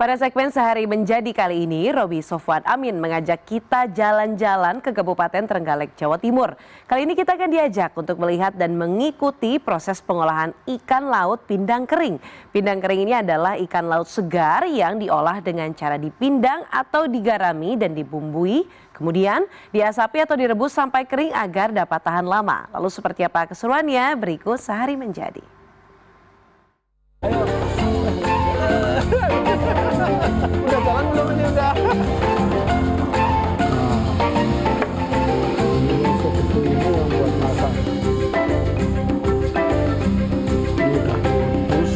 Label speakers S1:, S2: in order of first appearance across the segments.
S1: Pada segmen Sehari Menjadi kali ini, Roby Sofwan Amin mengajak kita jalan-jalan ke Kabupaten Trenggalek, Jawa Timur. Kali ini kita akan diajak untuk melihat dan mengikuti proses pengolahan ikan laut pindang kering. Pindang kering ini adalah ikan laut segar yang diolah dengan cara dipindang atau digarami dan dibumbui, kemudian diasapi atau direbus sampai kering agar dapat tahan lama. Lalu seperti apa keseruannya? Berikut Sehari Menjadi.
S2: Udah jalan belum ini udah? Ini seperti ini yang buat masak. Ini udah direbus.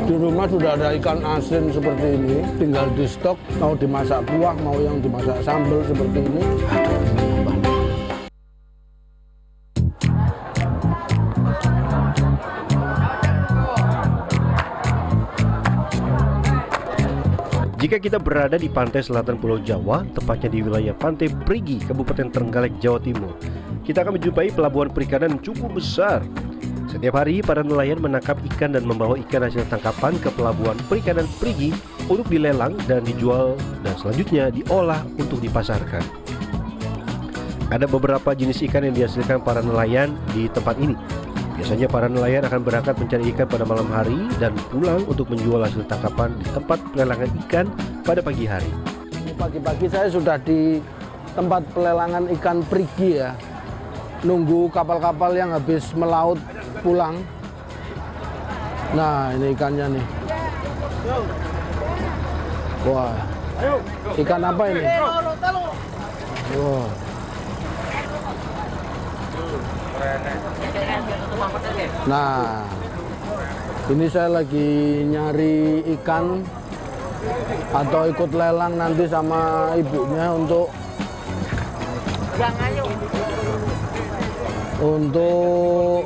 S2: Di rumah sudah ada ikan asin seperti ini, tinggal di stok. Mau dimasak kuah, mau yang dimasak sambal seperti ini. Aduh, ini nambah.
S3: Jika kita berada di pantai selatan Pulau Jawa, tepatnya di wilayah Pantai Prigi, Kabupaten Trenggalek, Jawa Timur, kita akan menjumpai pelabuhan perikanan cukup besar. Setiap hari, para nelayan menangkap ikan dan membawa ikan hasil tangkapan ke pelabuhan perikanan Prigi untuk dilelang dan dijual, dan selanjutnya diolah untuk dipasarkan. Ada beberapa jenis ikan yang dihasilkan para nelayan di tempat ini. Biasanya para nelayan akan berangkat mencari ikan pada malam hari dan pulang untuk menjual hasil tangkapan di tempat pelelangan ikan pada pagi hari.
S2: Pagi-pagi saya sudah di tempat pelelangan ikan Prigi ya. Nunggu kapal-kapal yang habis melaut pulang. Nah, ini ikannya nih. Wah, ikan apa ini? Wah. Nah, ini saya lagi nyari ikan atau ikut lelang nanti sama ibunya untuk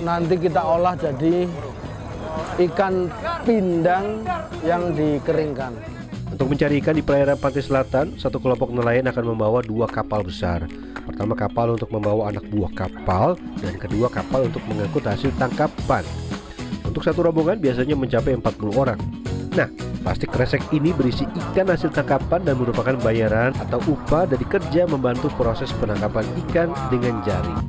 S2: nanti kita olah jadi ikan pindang yang dikeringkan.
S3: Untuk mencari ikan di perairan pantai selatan, satu kelompok nelayan akan membawa 2 kapal besar. Pertama kapal untuk membawa anak buah kapal, dan kedua kapal untuk mengangkut hasil tangkapan. Untuk satu rombongan biasanya mencapai 40 orang. Nah, plastik kresek ini berisi ikan hasil tangkapan dan merupakan bayaran atau upah dari kerja membantu proses penangkapan ikan dengan jaring.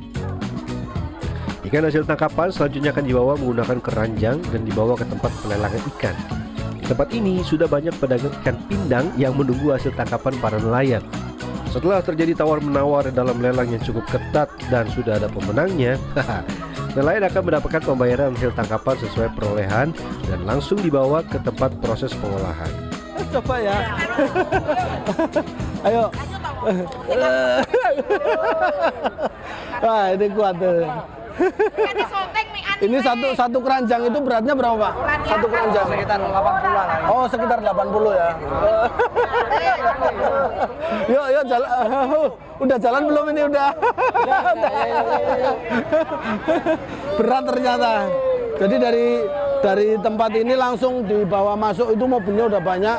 S3: Ikan hasil tangkapan selanjutnya akan dibawa menggunakan keranjang dan dibawa ke tempat pelelangan ikan. Di tempat ini sudah banyak pedagang ikan pindang yang menunggu hasil tangkapan para nelayan. Setelah terjadi tawar-menawar dalam lelang yang cukup ketat dan sudah ada pemenangnya, nelayan akan mendapatkan pembayaran hasil tangkapan sesuai perolehan dan langsung dibawa ke tempat proses pengolahan.
S2: Coba ya. Ayo. Wah, ini kuat tuh. Ini satu keranjang itu beratnya berapa, Pak? Satu keranjang sekitar 80-an. Oh, sekitar 80 ya. Yuk jalan. Udah jalan belum ini udah? Berat ternyata. Jadi dari tempat ini langsung dibawa masuk, itu mobilnya udah banyak.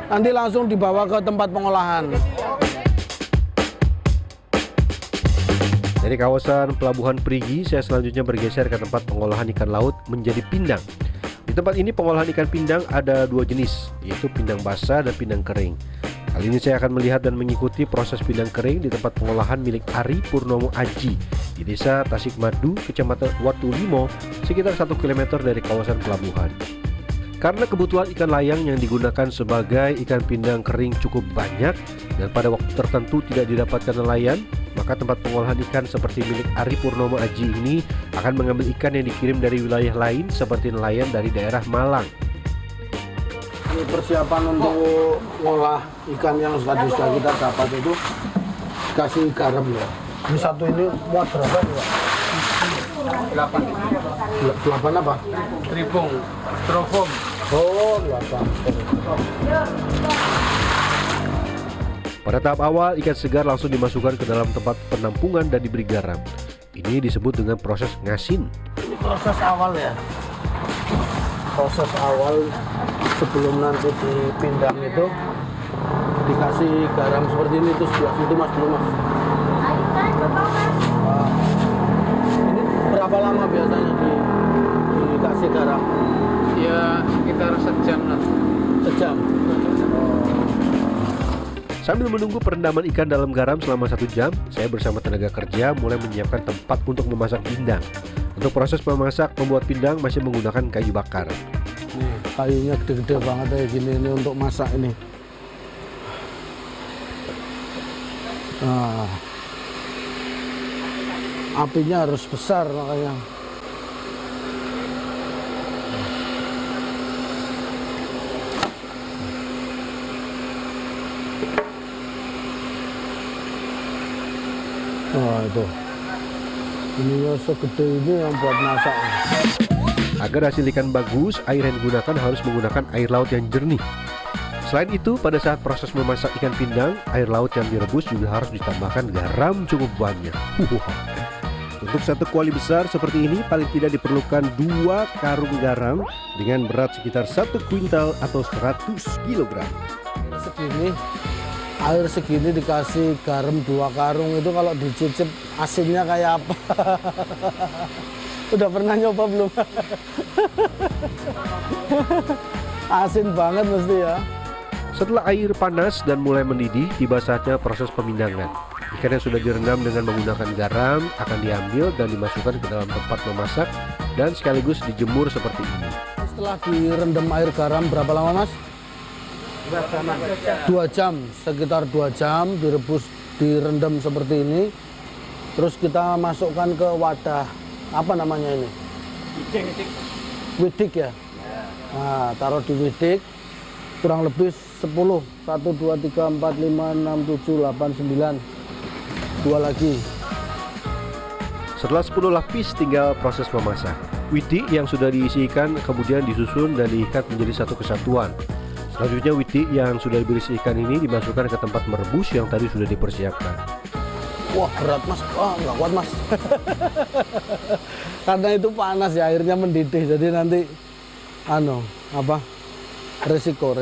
S2: Nanti langsung dibawa ke tempat pengolahan.
S3: Dari kawasan Pelabuhan Prigi, saya selanjutnya bergeser ke tempat pengolahan ikan laut menjadi pindang. Di tempat ini pengolahan ikan pindang ada 2 jenis, yaitu pindang basah dan pindang kering. Kali ini saya akan melihat dan mengikuti proses pindang kering di tempat pengolahan milik Ari Purnomo Aji di Desa Tasikmadu, Kecamatan Watulimo, sekitar 1 km dari kawasan pelabuhan. Karena kebutuhan ikan layang yang digunakan sebagai ikan pindang kering cukup banyak dan pada waktu tertentu tidak didapatkan nelayan, maka tempat pengolahan ikan seperti milik Ari Purnomo Aji ini akan mengambil ikan yang dikirim dari wilayah lain seperti nelayan dari daerah Malang.
S2: Ini persiapan untuk ngolah ikan yang tadi sudah kita dapat itu kasih garam ya. Ini satu ini muat berapa nih, Pak? 8 apa?
S4: Tripung, strofom.
S2: Oh, 8.
S3: Pada tahap awal, ikan segar langsung dimasukkan ke dalam tempat penampungan dan diberi garam. Ini disebut dengan proses ngasin.
S2: Ini proses awal ya. Proses awal sebelum nanti dipindang itu dikasih garam seperti ini, terus sebelah situ Mas, dulu Mas. Ini berapa lama biasanya dikasih garam?
S4: Ya sekitar sejam lah.
S2: jam.
S3: Sambil menunggu perendaman ikan dalam garam selama 1 jam, saya bersama tenaga kerja mulai menyiapkan tempat untuk memasak pindang. Untuk proses memasak membuat pindang masih menggunakan kayu bakar.
S2: Nih, kayunya gede-gede banget kayak gini ini untuk masak ini. Nah, apinya harus besar makanya. Nah itu, ininya segede ini yang buat masak.
S3: Agar hasil ikan bagus, air yang digunakan harus menggunakan air laut yang jernih. Selain itu, pada saat proses memasak ikan pindang, air laut yang direbus juga harus ditambahkan garam cukup banyak. Untuk satu kuali besar seperti ini, paling tidak diperlukan 2 karung garam dengan berat sekitar 1 kuintal atau 100 kg.
S2: Air segini dikasih garam 2 karung itu kalau dicicip asinnya kayak apa? Udah pernah nyoba belum? Asin banget mesti ya.
S3: Setelah air panas dan mulai mendidih, tiba saatnya proses pemindangan. Ikan yang sudah direndam dengan menggunakan garam akan diambil dan dimasukkan ke dalam tempat memasak dan sekaligus dijemur seperti ini.
S2: Setelah direndam air garam berapa lama, Mas? 2 jam, sekitar 2 jam direbus, direndam seperti ini. Terus kita masukkan ke wadah, apa namanya ini? Widik ya? Nah, taruh di widik, kurang lebih 10, 1, 2, 3, 4, 5, 6, 7, 8, 9, 2 lagi.
S3: Setelah 10 lapis tinggal proses memasak. Widik yang sudah diisi ikan kemudian disusun dan diikat menjadi satu kesatuan. Selanjutnya widik yang sudah berisi ikan ini dimasukkan ke tempat merebus yang tadi sudah dipersiapkan.
S2: Wah berat Mas, wah nggak kuat Mas. Karena itu panas ya, airnya mendidih, jadi nanti resiko.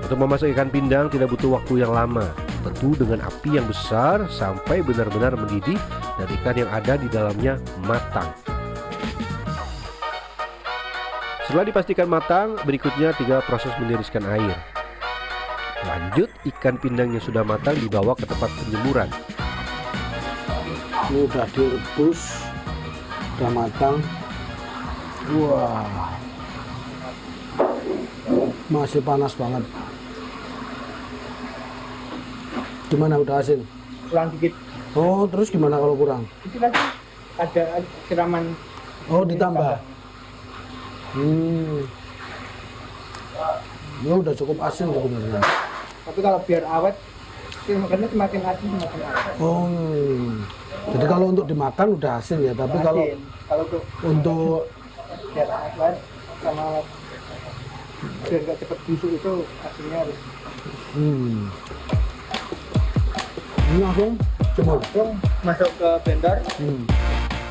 S3: Untuk memasak ikan pindang tidak butuh waktu yang lama, tentu dengan api yang besar sampai benar-benar mendidih dan ikan yang ada di dalamnya matang. Setelah dipastikan matang, berikutnya tinggal proses meniriskan air. Lanjut, ikan pindang yang sudah matang dibawa ke tempat penjemuran.
S2: Ini udah direbus, udah matang. Wah, masih panas banget. Gimana, udah asin?
S5: Kurang dikit.
S2: Oh, terus gimana kalau kurang?
S5: Itu kan ada siraman.
S2: Oh, ditambah. Ini udah cukup asin sebenarnya.
S5: Tapi kalau biar awet, makannya semakin asin semakin awet.
S2: Oh, jadi kalau untuk dimakan udah asin ya, tapi kalau untuk
S5: biar awet sama biar nggak cepet busuk itu asinnya harus.
S2: Ini langsung jemur.
S5: Masuk ke blender.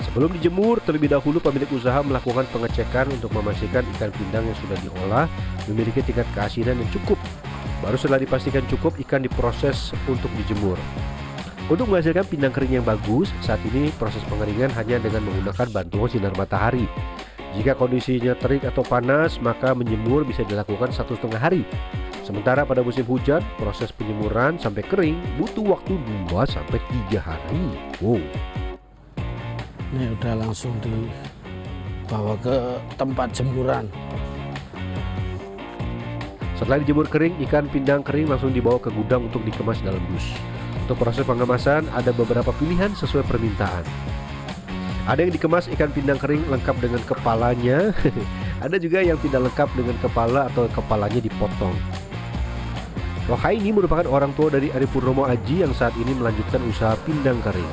S3: Sebelum dijemur, terlebih dahulu pemilik usaha melakukan pengecekan untuk memastikan ikan pindang yang sudah diolah memiliki tingkat keasinan yang cukup. Baru setelah dipastikan cukup, ikan diproses untuk dijemur. Untuk menghasilkan pindang kering yang bagus, saat ini proses pengeringan hanya dengan menggunakan bantuan sinar matahari. Jika kondisinya terik atau panas, maka menjemur bisa dilakukan 1,5 hari. Sementara pada musim hujan, proses penjemuran sampai kering butuh waktu 2-3 hari. Wow.
S2: Ini udah langsung dibawa ke tempat jemuran.
S3: Setelah dijemur kering, ikan pindang kering langsung dibawa ke gudang untuk dikemas dalam dus. Untuk proses pengemasan ada beberapa pilihan sesuai permintaan. Ada yang dikemas ikan pindang kering lengkap dengan kepalanya. Ada juga yang tidak lengkap dengan kepala atau kepalanya dipotong. Rohaini merupakan orang tua dari Ari Purnomo Aji yang saat ini melanjutkan usaha pindang kering.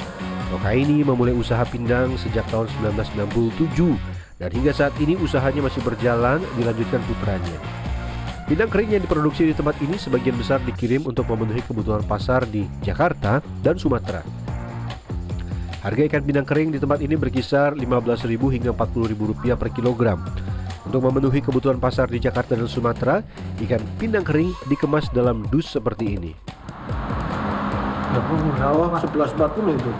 S3: Rohaini memulai usaha pindang sejak tahun 1997 dan hingga saat ini usahanya masih berjalan dilanjutkan putranya. Pindang kering yang diproduksi di tempat ini sebagian besar dikirim untuk memenuhi kebutuhan pasar di Jakarta dan Sumatera. Harga ikan pindang kering di tempat ini berkisar Rp15.000 hingga Rp40.000 per kilogram. Untuk memenuhi kebutuhan pasar di Jakarta dan Sumatera, ikan pindang kering dikemas dalam dus seperti ini.
S2: Berapa? 11.40 itu.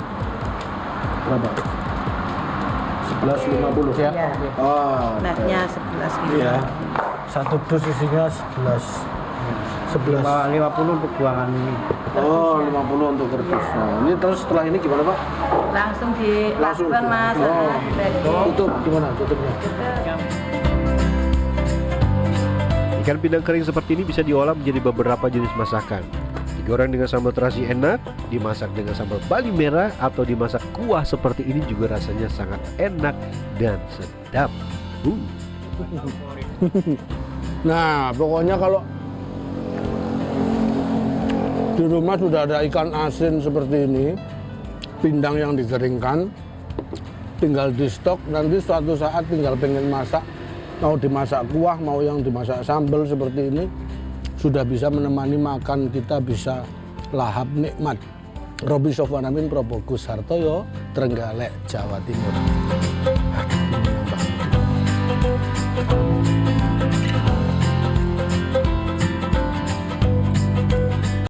S2: Berapa? 11,50 ya.
S5: Iya.
S2: Oh.
S6: Netnya 11 gitu.
S2: Iya.
S5: Satu dus isinya 11. 50 untuk buangan ini.
S2: Oh, 50 untuk kerdus. Nah, ini terus setelah ini gimana, Pak?
S6: Langsung
S2: Langsung.
S6: dilakukan Mas.
S2: Oh.
S6: Dari
S2: Tutup gimana tutupnya?
S3: Ikan pindang kering seperti ini bisa diolah menjadi beberapa jenis masakan. Digoreng dengan sambal terasi enak, dimasak dengan sambal bali merah, atau dimasak kuah seperti ini juga rasanya sangat enak dan sedap.
S2: Nah, pokoknya kalau di rumah sudah ada ikan asin seperti ini, pindang yang dikeringkan, tinggal di stok, nanti suatu saat tinggal pengen masak, mau dimasak kuah, mau yang dimasak sambal seperti ini, sudah bisa menemani makan kita, bisa lahap nikmat. Roby Sofwan Amin, Probokus Hartoyo, Trenggalek, Jawa Timur.